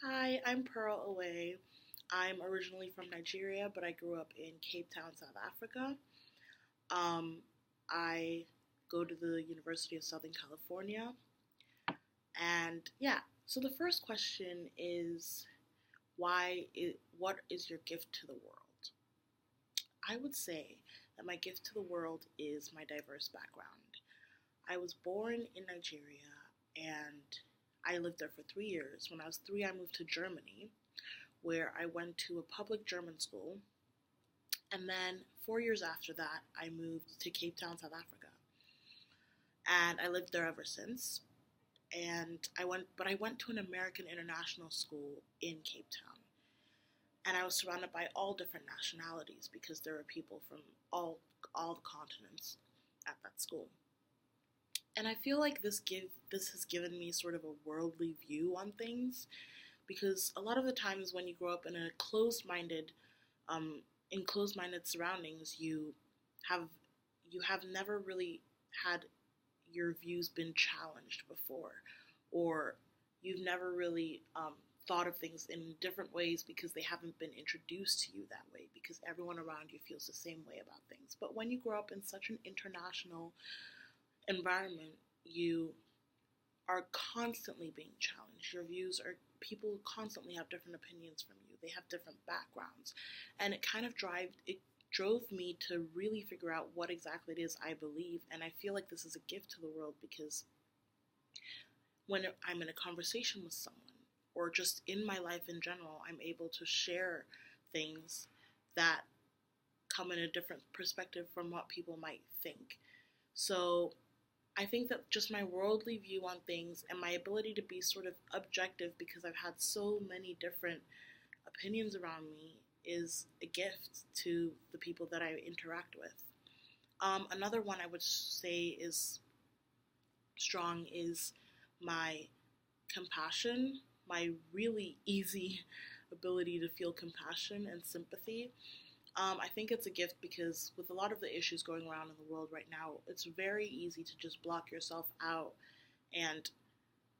Hi, I'm Pearl Away. I'm originally from Nigeria, but I grew up in Cape Town, South Africa. Um, I go to the University of Southern California. And yeah, so the first question is what is your gift to the world? I would say that my gift to the world is my diverse background. I was born in Nigeria and I lived there for 3 years. When I was three, I moved to Germany, where I went to a public German school. And then 4 years after that, I moved to Cape Town, South Africa. And I lived there ever since. But I went to an American international school in Cape Town. And I was surrounded by all different nationalities because there were people from all the continents at that school. And I feel like this has given me sort of a worldly view on things because a lot of the times when you grow up in a um, closed-minded surroundings, have you have never really had your views been challenged before, or you've never really thought of things in different ways because they haven't been introduced to you that way because everyone around you feels the same way about things. But when you grow up in such an international environment, you are constantly being challenged. Your views are people constantly have different opinions from you. They have different backgrounds. And it drove me to really figure out what exactly it is I believe. And I feel like this is a gift to the world because when I'm in a conversation with someone or just in my life in general, I'm able to share things that come in a different perspective from what people might think. So I think that just my worldly view on things and my ability to be sort of objective because I've had so many different opinions around me is a gift to the people that I interact with. Another one I would say is strong is my compassion, my really easy ability to feel compassion and sympathy. I think it's a gift because with a lot of the issues going around in the world right now, it's very easy to just block yourself out and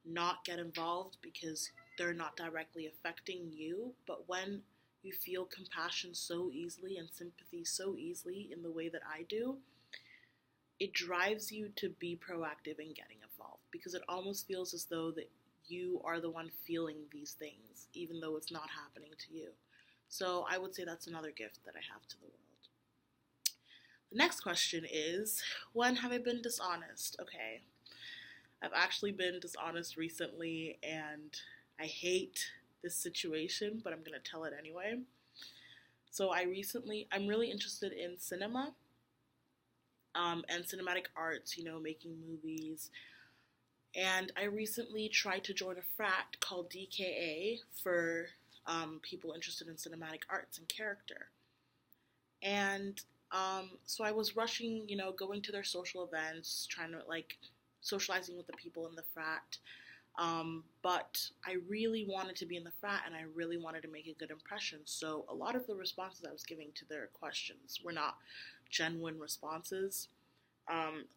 not get involved because they're not directly affecting you. But when you feel compassion so easily and sympathy so easily in the way that I do, it drives you to be proactive in getting involved because it almost feels as though that you are the one feeling these things, even though it's not happening to you. So I would say that's another gift that I have to the world. The next question is, when have I been dishonest? Okay, I've actually been dishonest recently and I hate this situation, but I'm going to tell it anyway. So I'm really interested in cinema and cinematic arts, making movies. And I recently tried to join a frat called DKA for people interested in cinematic arts and character. And so I was rushing, going to their social events, trying to socializing with the people in the frat. But I really wanted to be in the frat and I really wanted to make a good impression. So a lot of the responses I was giving to their questions were not genuine responses.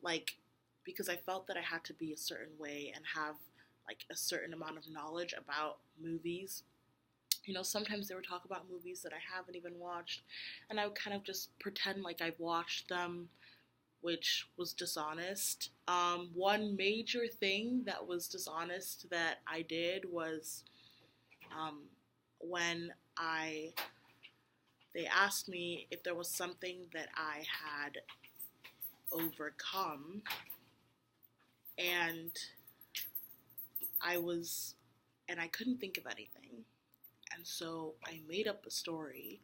Like, because I felt that I had to be a certain way and have like a certain amount of knowledge about movies. Sometimes they would talk about movies that I haven't even watched, and I would kind of just pretend like I've watched them, which was dishonest. One major thing that was dishonest that I did was um, when they asked me if there was something that I had overcome, and I was, and I couldn't think of anything. And so I made up a story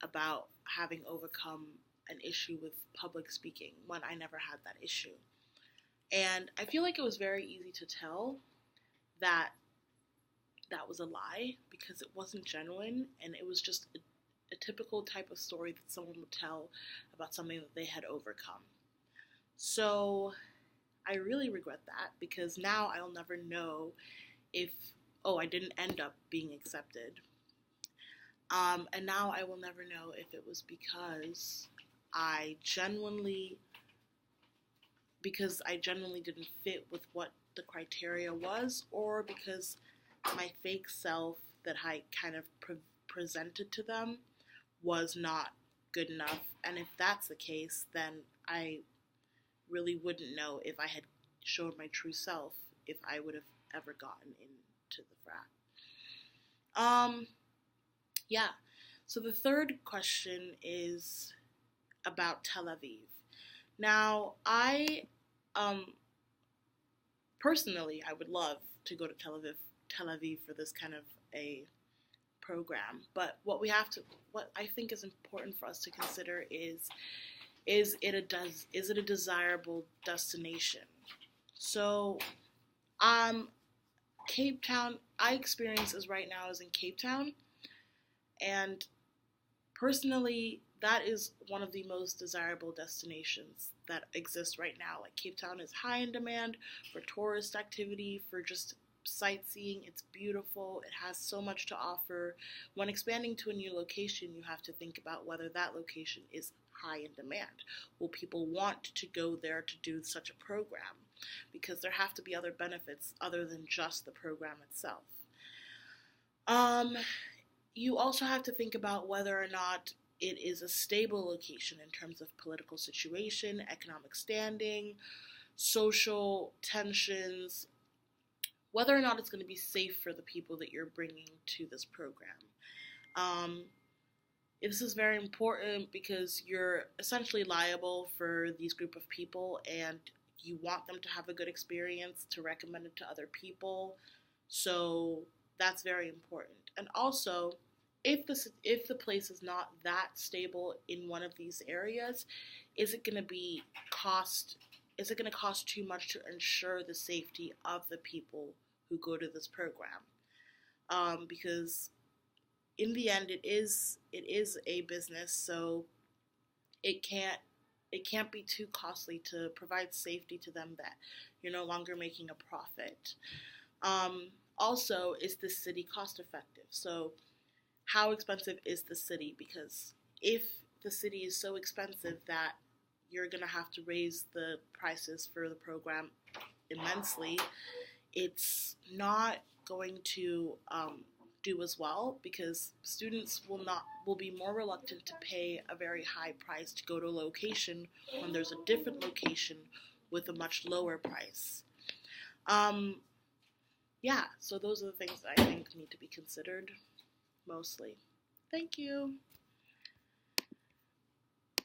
about having overcome an issue with public speaking when I never had that issue. And I feel like it was very easy to tell that that was a lie because it wasn't genuine and it was just a typical type of story that someone would tell about something that they had overcome. So I really regret that because now I'll never know if, oh, I didn't end up being accepted. And now I will never know if it was I genuinely, because I genuinely didn't fit with what the criteria was, or because my fake self that I kind of presented to them was not good enough. And if that's the case, then I really wouldn't know if I had showed my true self if I would have ever gotten into the frat. Yeah. So the third question is about Tel Aviv. Now, personally, I would love to go to Tel Aviv for this kind of a program. But what I think is important for us to consider is it a desirable destination? So, Cape Town, i-Xperience right now is in Cape Town, and personally, that is one of the most desirable destinations that exist right now. Like, Cape Town is high in demand for tourist activity, for just sightseeing. It's beautiful. It has so much to offer. When expanding to a new location, you have to think about whether that location is high in demand. Will people want to go there to do such a program? Because there have to be other benefits other than just the program itself. You also have to think about whether or not it is a stable location in terms of political situation, economic standing, social tensions, whether or not it's going to be safe for the people that you're bringing to this program. This is very important because you're essentially liable for these group of people, and you want them to have a good experience, to recommend it to other people. So that's very important. And also, if the place is not that stable in one of these areas, is it going to cost too much to ensure the safety of the people who go to this program? Because in the end, it is a business, so it can't be too costly to provide safety to them that you're no longer making a profit. Also, is the city cost effective? So how expensive is the city? Because if the city is so expensive that you're going to have to raise the prices for the program immensely, it's not going to do as well, because students will be more reluctant to pay a very high price to go to a location when there's a different location with a much lower price. Yeah, so those are the things that I think need to be considered mostly. Thank you.